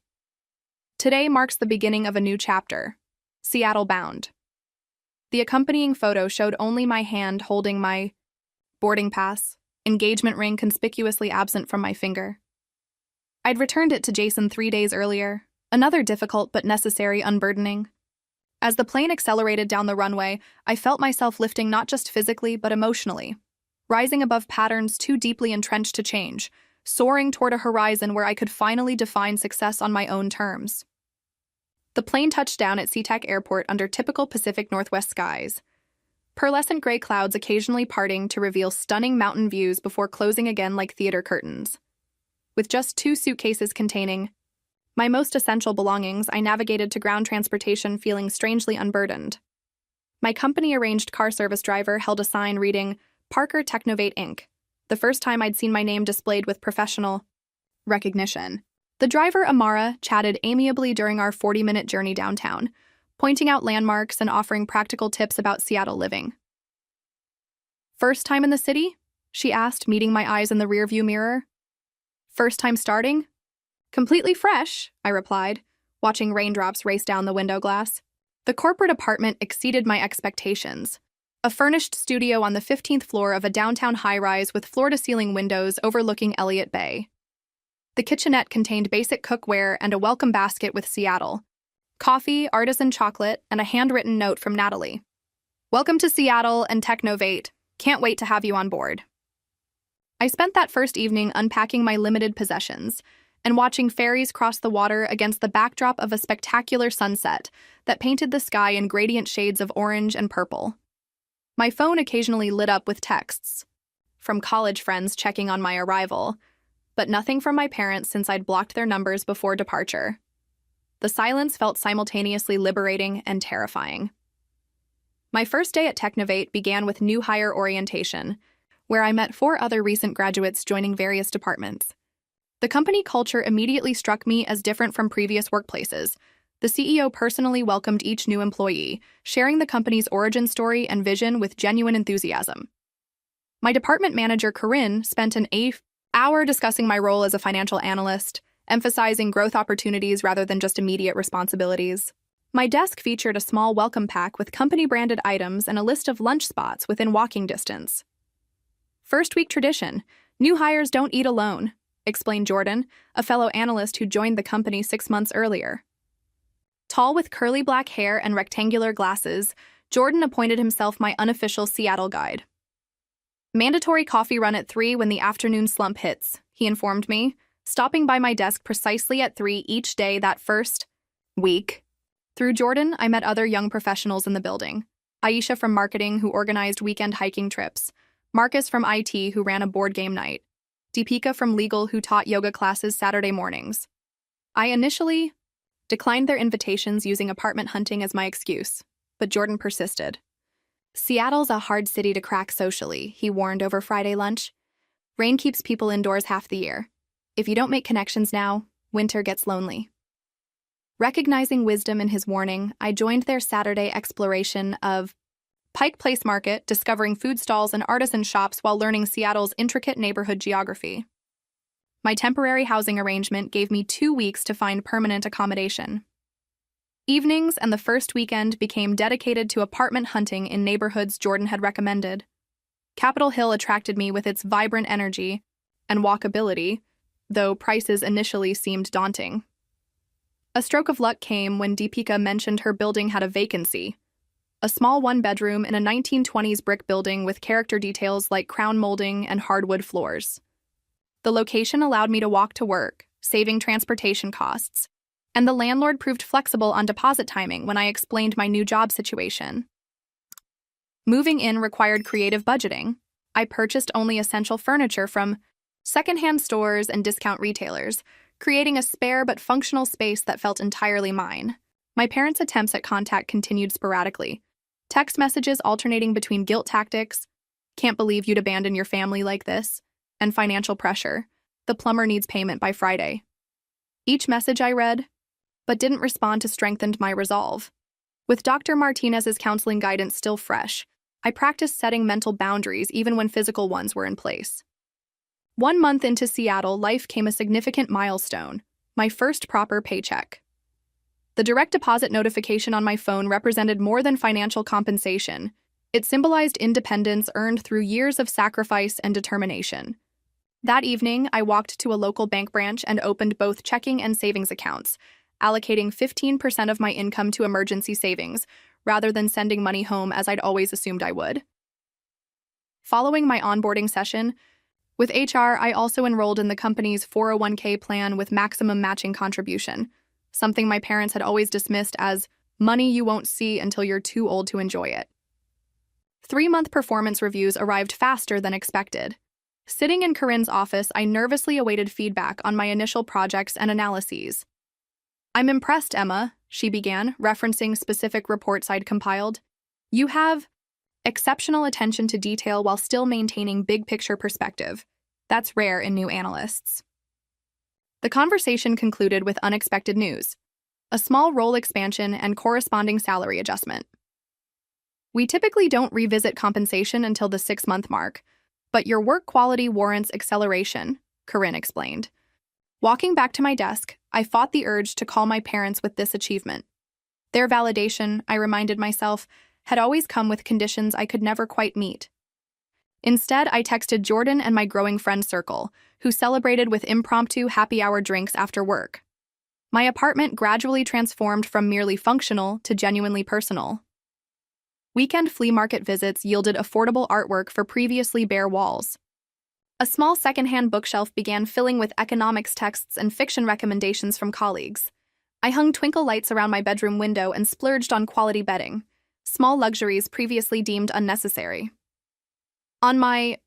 Today marks the beginning of a new chapter, Seattle bound. The accompanying photo showed only my hand holding my boarding pass, engagement ring conspicuously absent from my finger. I'd returned it to Jason 3 days earlier, another difficult but necessary unburdening. As the plane accelerated down the runway, I felt myself lifting not just physically but emotionally, rising above patterns too deeply entrenched to change, soaring toward a horizon where I could finally define success on my own terms. The plane touched down at SeaTac Airport under typical Pacific Northwest skies, pearlescent gray clouds occasionally parting to reveal stunning mountain views before closing again like theater curtains. With just 2 suitcases containing my most essential belongings, I navigated to ground transportation feeling strangely unburdened. My company-arranged car service driver held a sign reading, Parker Technovate Inc., the first time I'd seen my name displayed with professional recognition. The driver, Amara, chatted amiably during our 40-minute journey downtown, pointing out landmarks and offering practical tips about Seattle living. First time in the city? She asked, meeting my eyes in the rearview mirror. First time starting? Completely fresh, I replied, watching raindrops race down the window glass. The corporate apartment exceeded my expectations. A furnished studio on the 15th floor of a downtown high-rise with floor-to-ceiling windows overlooking Elliott Bay. The kitchenette contained basic cookware and a welcome basket with Seattle, coffee, artisan chocolate, and a handwritten note from Natalie. Welcome to Seattle and Technovate. Can't wait to have you on board. I spent that first evening unpacking my limited possessions and watching ferries cross the water against the backdrop of a spectacular sunset that painted the sky in gradient shades of orange and purple. My phone occasionally lit up with texts from college friends checking on my arrival, but nothing from my parents since I'd blocked their numbers before departure. The silence felt simultaneously liberating and terrifying. My first day at Technovate began with new hire orientation, where I met 4 other recent graduates joining various departments. The company culture immediately struck me as different from previous workplaces. The CEO personally welcomed each new employee, sharing the company's origin story and vision with genuine enthusiasm. My department manager, Corinne, spent an hour discussing my role as a financial analyst, emphasizing growth opportunities rather than just immediate responsibilities. My desk featured a small welcome pack with company-branded items and a list of lunch spots within walking distance. First week tradition, new hires don't eat alone, explained Jordan, a fellow analyst who joined the company 6 months earlier. Tall with curly black hair and rectangular glasses, Jordan appointed himself my unofficial Seattle guide. Mandatory coffee run at 3 when the afternoon slump hits, he informed me, stopping by my desk precisely at 3 each day that first week. Through Jordan, I met other young professionals in the building. Aisha from marketing, who organized weekend hiking trips. Marcus from IT, who ran a board game night. Deepika from legal, who taught yoga classes Saturday mornings. I initially declined their invitations using apartment hunting as my excuse, but Jordan persisted. Seattle's a hard city to crack socially, he warned over Friday lunch. Rain keeps people indoors half the year. If you don't make connections now, winter gets lonely. Recognizing wisdom in his warning, I joined their Saturday exploration of Pike Place Market, discovering food stalls and artisan shops while learning Seattle's intricate neighborhood geography. My temporary housing arrangement gave me 2 weeks to find permanent accommodation. Evenings and the first weekend became dedicated to apartment hunting in neighborhoods Jordan had recommended. Capitol Hill attracted me with its vibrant energy and walkability, though prices initially seemed daunting. A stroke of luck came when Deepika mentioned her building had a vacancy. A small one-bedroom in a 1920s brick building with character details like crown molding and hardwood floors. The location allowed me to walk to work, saving transportation costs, and the landlord proved flexible on deposit timing when I explained my new job situation. Moving in required creative budgeting. I purchased only essential furniture from secondhand stores and discount retailers, creating a spare but functional space that felt entirely mine. My parents' attempts at contact continued sporadically. Text messages alternating between guilt tactics, "Can't believe you'd abandon your family like this," and financial pressure, "The plumber needs payment by Friday." Each message I read, but didn't respond to, strengthened my resolve. With Dr. Martinez's counseling guidance still fresh, I practiced setting mental boundaries even when physical ones were in place. 1 month into Seattle, life came a significant milestone, my first proper paycheck. The direct deposit notification on my phone represented more than financial compensation. It symbolized independence earned through years of sacrifice and determination. That evening, I walked to a local bank branch and opened both checking and savings accounts, allocating 15% of my income to emergency savings, rather than sending money home as I'd always assumed I would. Following my onboarding session, with HR, I also enrolled in the company's 401k plan with maximum matching contribution, something my parents had always dismissed as money you won't see until you're too old to enjoy it. 3-month performance reviews arrived faster than expected. Sitting in Corinne's office, I nervously awaited feedback on my initial projects and analyses. "I'm impressed, Emma," she began, referencing specific reports I'd compiled. "You have exceptional attention to detail while still maintaining big-picture perspective. That's rare in new analysts." The conversation concluded with unexpected news: a small role expansion and corresponding salary adjustment. "We typically don't revisit compensation until the 6-month mark, but your work quality warrants acceleration," Corinne explained. Walking back to my desk, I fought the urge to call my parents with this achievement. Their validation, I reminded myself, had always come with conditions I could never quite meet. Instead, I texted Jordan and my growing friend circle, who celebrated with impromptu happy hour drinks after work. My apartment gradually transformed from merely functional to genuinely personal. Weekend flea market visits yielded affordable artwork for previously bare walls. A small secondhand bookshelf began filling with economics texts and fiction recommendations from colleagues. I hung twinkle lights around my bedroom window and splurged on quality bedding, small luxuries previously deemed unnecessary. On my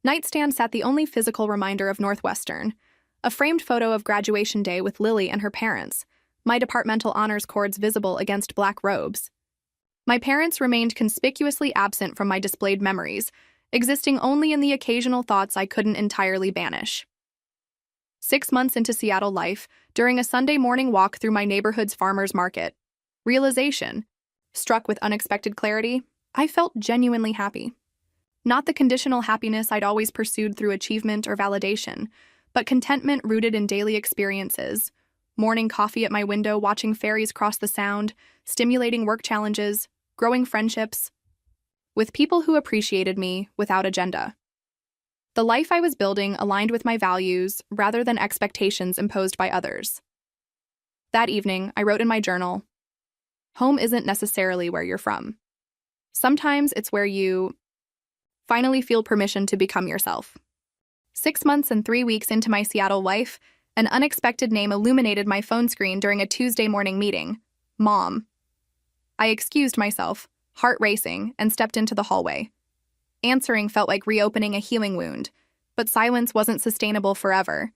nightstand sat the only physical reminder of Northwestern, a framed photo of graduation day with Lily and her parents, my departmental honors cords visible against black robes. My parents remained conspicuously absent from my displayed memories, existing only in the occasional thoughts I couldn't entirely banish. 6 months into Seattle life, during a Sunday morning walk through my neighborhood's farmers market, realization, struck with unexpected clarity, I felt genuinely happy. Not the conditional happiness I'd always pursued through achievement or validation, but contentment rooted in daily experiences, morning coffee at my window, watching ferries cross the Sound, stimulating work challenges, growing friendships with people who appreciated me without agenda. The life I was building aligned with my values rather than expectations imposed by others. That evening, I wrote in my journal, "Home isn't necessarily where you're from. Sometimes it's where you finally feel permission to become yourself." 6 months and 3 weeks into my Seattle life, an unexpected name illuminated my phone screen during a Tuesday morning meeting: Mom. I excused myself, heart racing, and stepped into the hallway. Answering felt like reopening a healing wound, but silence wasn't sustainable forever.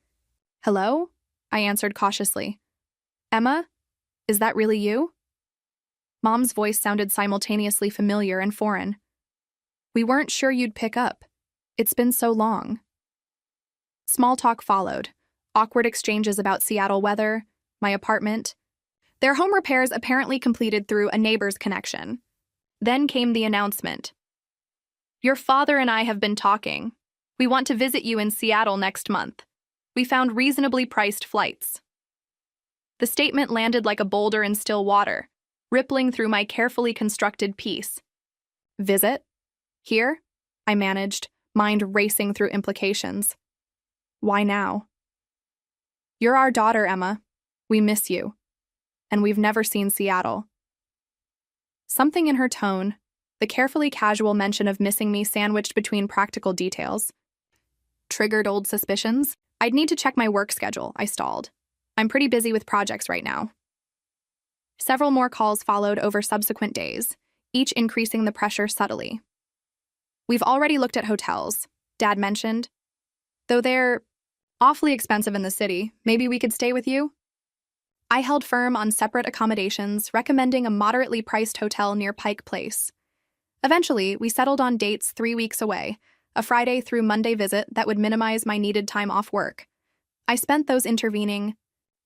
"Hello?" I answered cautiously. "Emma? Is that really you?" Mom's voice sounded simultaneously familiar and foreign. "We weren't sure you'd pick up. It's been so long." Small talk followed, awkward exchanges about Seattle weather, my apartment, their home repairs apparently completed through a neighbor's connection. Then came the announcement. "Your father and I have been talking. We want to visit you in Seattle next month. We found reasonably priced flights." The statement landed like a boulder in still water, rippling through my carefully constructed piece. "Visit? Here?" I managed, mind racing through implications. "Why now?" "You're our daughter, Emma. We miss you. And we've never seen Seattle." Something in her tone, the carefully casual mention of missing me sandwiched between practical details, triggered old suspicions. "I'd need to check my work schedule," I stalled. "I'm pretty busy with projects right now." Several more calls followed over subsequent days, each increasing the pressure subtly. "We've already looked at hotels," Dad mentioned. "Though they're awfully expensive in the city, maybe we could stay with you?" I held firm on separate accommodations, recommending a moderately priced hotel near Pike Place. Eventually, we settled on dates 3 weeks away, a Friday through Monday visit that would minimize my needed time off work. I spent those intervening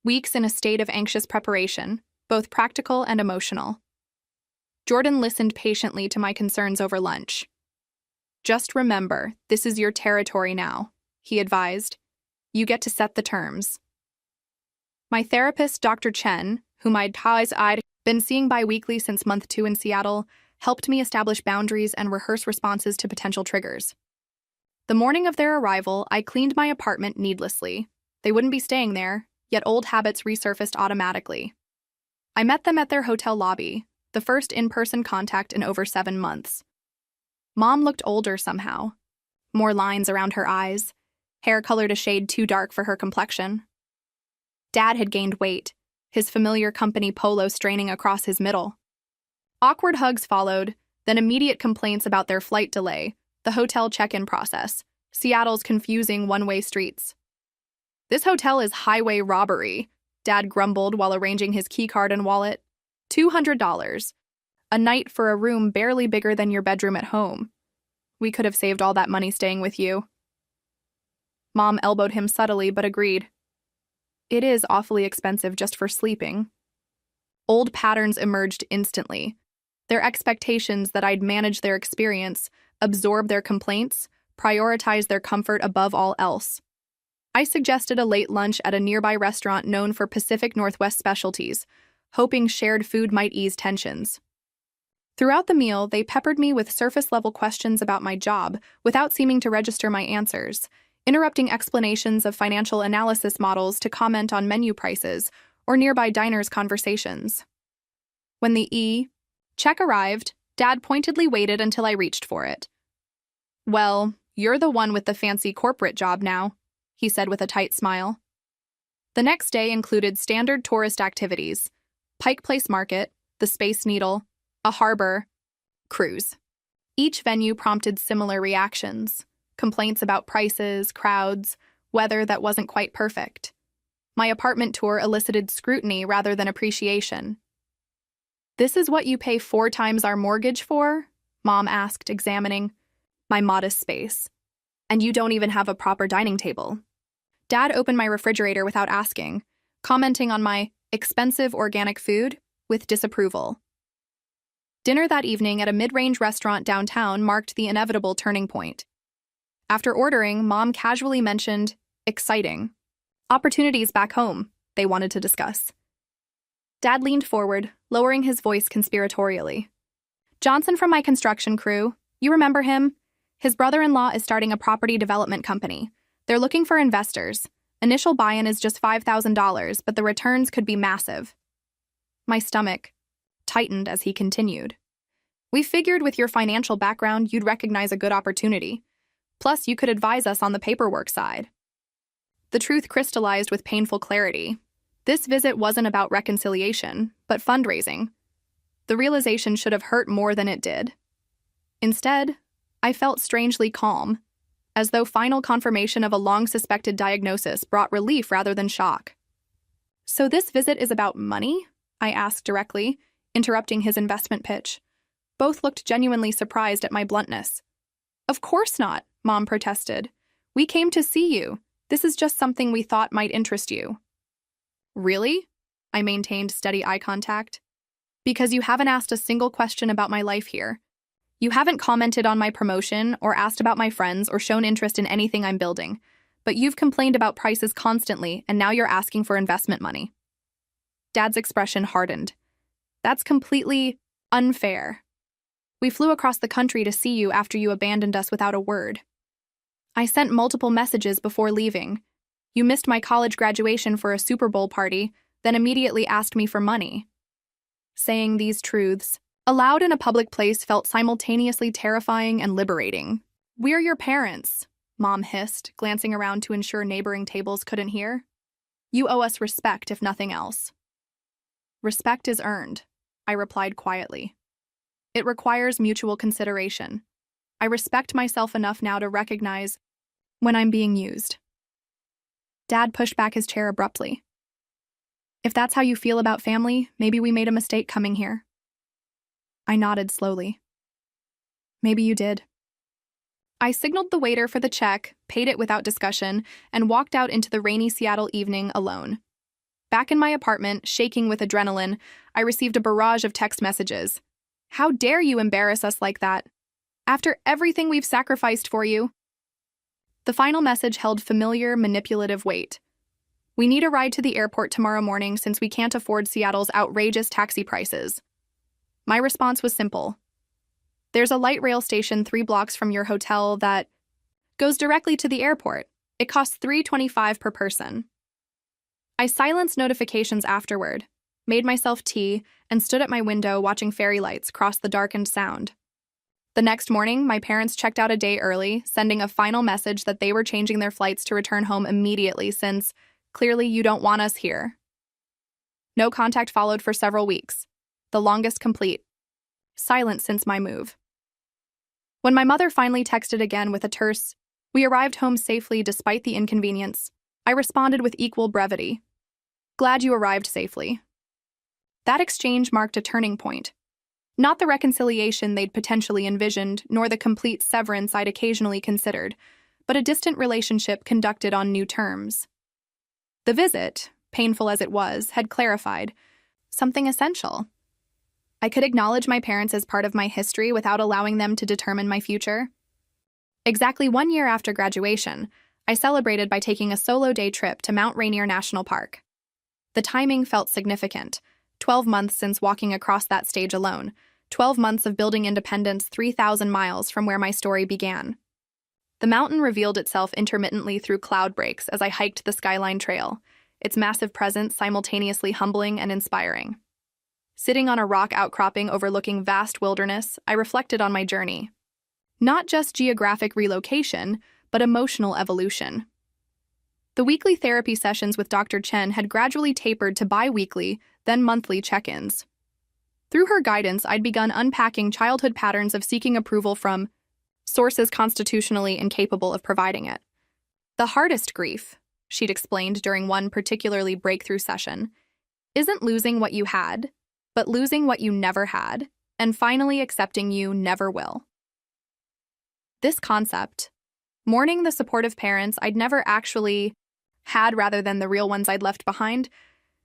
weeks in a state of anxious preparation, both practical and emotional. Jordan listened patiently to my concerns over lunch. "Just remember, this is your territory now," he advised. "You get to set the terms." My therapist, Dr. Chen, whom I'd been seeing bi-weekly since month 2 in Seattle, helped me establish boundaries and rehearse responses to potential triggers. The morning of their arrival, I cleaned my apartment needlessly. They wouldn't be staying there, yet old habits resurfaced automatically. I met them at their hotel lobby, the first in-person contact in over 7 months. Mom looked older somehow. More lines around her eyes, hair colored a shade too dark for her complexion. Dad had gained weight, his familiar company polo straining across his middle. Awkward hugs followed, then immediate complaints about their flight delay, the hotel check-in process, Seattle's confusing one-way streets. "This hotel is highway robbery," Dad grumbled while arranging his keycard and wallet. $200. A night for a room barely bigger than your bedroom at home. We could have saved all that money staying with you. Mom elbowed him subtly but agreed. "It is awfully expensive just for sleeping." Old patterns emerged instantly. Their expectations that I'd manage their experience, absorb their complaints, prioritize their comfort above all else. I suggested a late lunch at a nearby restaurant known for Pacific Northwest specialties, hoping shared food might ease tensions. Throughout the meal, they peppered me with surface-level questions about my job without seeming to register my answers, interrupting explanations of financial analysis models to comment on menu prices or nearby diners' conversations. When the check arrived, Dad pointedly waited until I reached for it. "Well, you're the one with the fancy corporate job now," he said with a tight smile. The next day included standard tourist activities: Pike Place Market, the Space Needle, a harbor cruise. Each venue prompted similar reactions: complaints about prices, crowds, weather that wasn't quite perfect. My apartment tour elicited scrutiny rather than appreciation. "This is what you pay 4 times our mortgage for?" Mom asked, examining my modest space. "And you don't even have a proper dining table." Dad opened my refrigerator without asking, commenting on my expensive organic food with disapproval. Dinner that evening at a mid-range restaurant downtown marked the inevitable turning point. After ordering, Mom casually mentioned, "Exciting opportunities back home," they wanted to discuss. Dad leaned forward, lowering his voice conspiratorially. Johnson from my construction crew. You remember him? His brother-in-law is starting a property development company. They're looking for investors. Initial buy-in is just $5,000, but the returns could be massive. My stomach tightened as he continued. We figured with your financial background, you'd recognize a good opportunity. Plus, you could advise us on the paperwork side. The truth crystallized with painful clarity. This visit wasn't about reconciliation, but fundraising. The realization should have hurt more than it did. Instead, I felt strangely calm, as though final confirmation of a long-suspected diagnosis brought relief rather than shock. So this visit is about money? I asked directly, interrupting his investment pitch. Both looked genuinely surprised at my bluntness. Of course not, Mom protested. We came to see you. This is just something we thought might interest you. Really? I maintained steady eye contact. Because you haven't asked a single question about my life here. You haven't commented on my promotion or asked about my friends or shown interest in anything I'm building. But you've complained about prices constantly, and now you're asking for investment money. Dad's expression hardened. That's completely unfair. We flew across the country to see you after you abandoned us without a word. I sent multiple messages before leaving. You missed my college graduation for a Super Bowl party, then immediately asked me for money. Saying these truths, aloud in a public place, felt simultaneously terrifying and liberating. We're your parents, Mom hissed, glancing around to ensure neighboring tables couldn't hear. You owe us respect, if nothing else. Respect is earned, I replied quietly. It requires mutual consideration. I respect myself enough now to recognize when I'm being used. Dad pushed back his chair abruptly. If that's how you feel about family, maybe we made a mistake coming here. I nodded slowly. Maybe you did. I signaled the waiter for the check, paid it without discussion, and walked out into the rainy Seattle evening alone. Back in my apartment, shaking with adrenaline, I received a barrage of text messages. How dare you embarrass us like that? After everything we've sacrificed for you. The final message held familiar, manipulative weight. We need a ride to the airport tomorrow morning since we can't afford Seattle's outrageous taxi prices. My response was simple. There's a light rail station 3 blocks from your hotel that goes directly to the airport. It costs $3.25 per person. I silenced notifications afterward, made myself tea, and stood at my window watching fairy lights cross the darkened Sound. The next morning, my parents checked out a day early, sending a final message that they were changing their flights to return home immediately since, clearly, you don't want us here. No contact followed for several weeks, the longest complete. Silent since my move. When my mother finally texted again with a terse, "We arrived home safely despite the inconvenience," I responded with equal brevity. "Glad you arrived safely." That exchange marked a turning point. Not the reconciliation they'd potentially envisioned, nor the complete severance I'd occasionally considered, but a distant relationship conducted on new terms. The visit, painful as it was, had clarified something essential. I could acknowledge my parents as part of my history without allowing them to determine my future. Exactly 1 year after graduation, I celebrated by taking a solo day trip to Mount Rainier National Park. The timing felt significant. 12 months since walking across that stage alone. 12 months of building independence 3,000 miles from where my story began. The mountain revealed itself intermittently through cloud breaks as I hiked the Skyline Trail, its massive presence simultaneously humbling and inspiring. Sitting on a rock outcropping overlooking vast wilderness, I reflected on my journey. Not just geographic relocation, but emotional evolution. The weekly therapy sessions with Dr. Chen had gradually tapered to bi-weekly, then monthly check-ins. Through her guidance, I'd begun unpacking childhood patterns of seeking approval from sources constitutionally incapable of providing it. The hardest grief, she'd explained during one particularly breakthrough session, isn't losing what you had, but losing what you never had, and finally accepting you never will. This concept, mourning the supportive parents I'd never actually had rather than the real ones I'd left behind,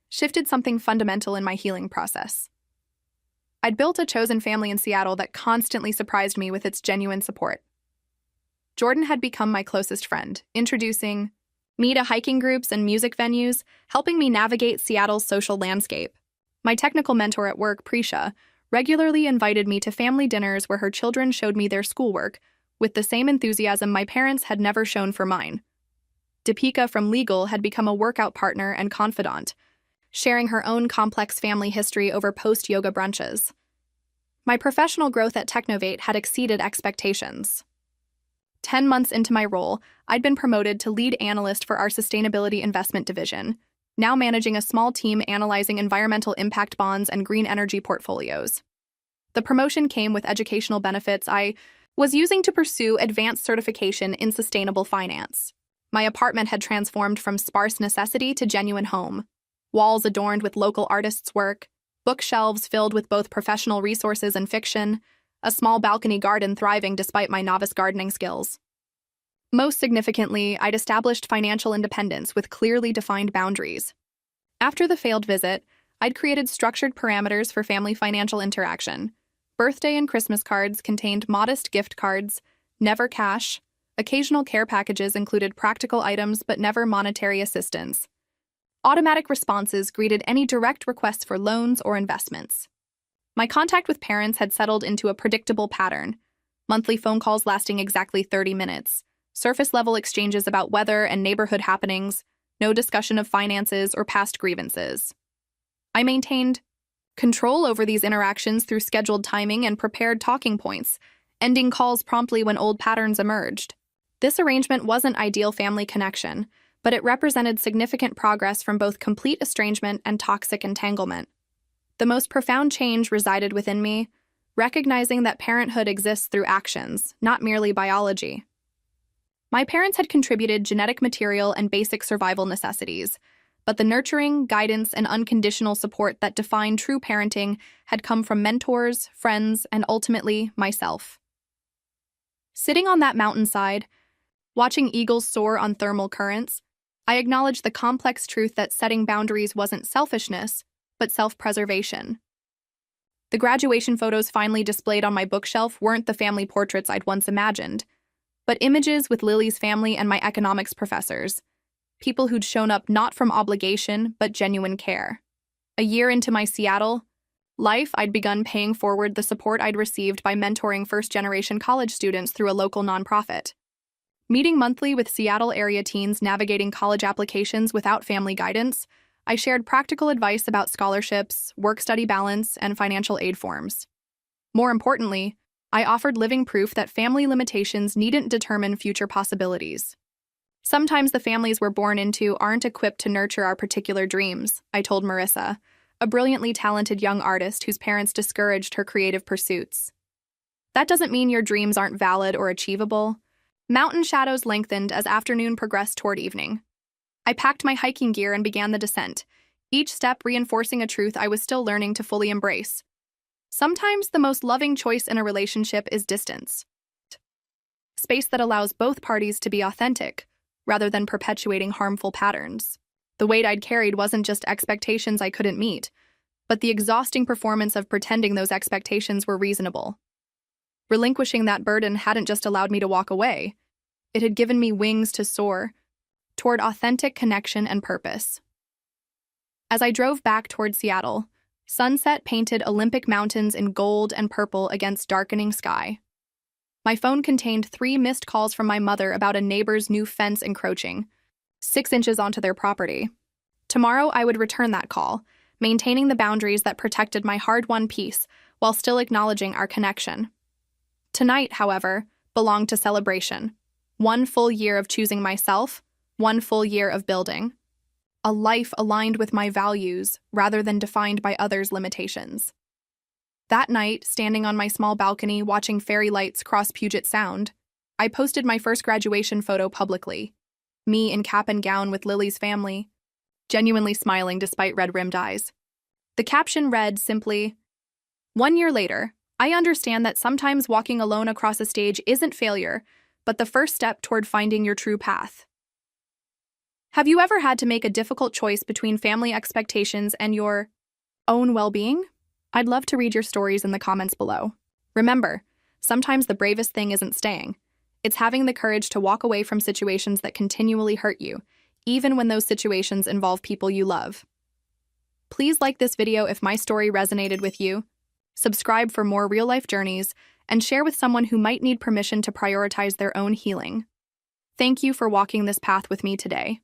shifted something fundamental in my healing process. I'd built a chosen family in Seattle that constantly surprised me with its genuine support. Jordan had become my closest friend, introducing me to hiking groups and music venues, helping me navigate Seattle's social landscape. My technical mentor at work, Prisha, regularly invited me to family dinners where her children showed me their schoolwork with the same enthusiasm my parents had never shown for mine. Deepika from legal had become a workout partner and confidant, sharing her own complex family history over post-yoga brunches. My professional growth at Technovate had exceeded expectations. 10 months into my role, I'd been promoted to lead analyst for our sustainability investment division, now managing a small team analyzing environmental impact bonds and green energy portfolios. The promotion came with educational benefits I was using to pursue advanced certification in sustainable finance. My apartment had transformed from sparse necessity to genuine home. Walls adorned with local artists' work, bookshelves filled with both professional resources and fiction, a small balcony garden thriving despite my novice gardening skills. Most significantly, I'd established financial independence with clearly defined boundaries. After the failed visit, I'd created structured parameters for family financial interaction. Birthday and Christmas cards contained modest gift cards, never cash. Occasional care packages included practical items but never monetary assistance. Automatic responses greeted any direct requests for loans or investments. My contact with parents had settled into a predictable pattern, monthly phone calls lasting exactly 30 minutes, surface-level exchanges about weather and neighborhood happenings, no discussion of finances or past grievances. I maintained control over these interactions through scheduled timing and prepared talking points, ending calls promptly when old patterns emerged. This arrangement wasn't ideal family connection, but it represented significant progress from both complete estrangement and toxic entanglement. The most profound change resided within me, recognizing that parenthood exists through actions, not merely biology. My parents had contributed genetic material and basic survival necessities, but the nurturing, guidance, and unconditional support that defined true parenting had come from mentors, friends, and ultimately, myself. Sitting on that mountainside, watching eagles soar on thermal currents, I acknowledged the complex truth that setting boundaries wasn't selfishness, but self-preservation. The graduation photos finally displayed on my bookshelf weren't the family portraits I'd once imagined, but images with Lily's family and my economics professors, people who'd shown up not from obligation, but genuine care. A year into my Seattle life, I'd begun paying forward the support I'd received by mentoring first-generation college students through a local nonprofit. Meeting monthly with Seattle area teens navigating college applications without family guidance, I shared practical advice about scholarships, work-study balance, and financial aid forms. More importantly, I offered living proof that family limitations needn't determine future possibilities. Sometimes the families we're born into aren't equipped to nurture our particular dreams, I told Marissa, a brilliantly talented young artist whose parents discouraged her creative pursuits. That doesn't mean your dreams aren't valid or achievable. Mountain shadows lengthened as afternoon progressed toward evening. I packed my hiking gear and began the descent, each step reinforcing a truth I was still learning to fully embrace. Sometimes the most loving choice in a relationship is distance. Space that allows both parties to be authentic, rather than perpetuating harmful patterns. The weight I'd carried wasn't just expectations I couldn't meet, but the exhausting performance of pretending those expectations were reasonable. Relinquishing that burden hadn't just allowed me to walk away, it had given me wings to soar toward authentic connection and purpose. As I drove back toward Seattle, sunset painted Olympic mountains in gold and purple against darkening sky. My phone contained 3 missed calls from my mother about a neighbor's new fence encroaching 6 inches onto their property. Tomorrow I would return that call, maintaining the boundaries that protected my hard-won peace while still acknowledging our connection. Tonight, however, belonged to celebration. 1 full year of choosing myself, 1 full year of building. A life aligned with my values rather than defined by others' limitations. That night, standing on my small balcony watching fairy lights cross Puget Sound, I posted my first graduation photo publicly. Me in cap and gown with Lily's family, genuinely smiling despite red-rimmed eyes. The caption read simply, "1 year later, I understand that sometimes walking alone across a stage isn't failure, but the first step toward finding your true path." Have you ever had to make a difficult choice between family expectations and your own well-being? I'd love to read your stories in the comments below. Remember, sometimes the bravest thing isn't staying. It's having the courage to walk away from situations that continually hurt you, even when those situations involve people you love. Please like this video if my story resonated with you, subscribe for more real-life journeys, and share with someone who might need permission to prioritize their own healing. Thank you for walking this path with me today.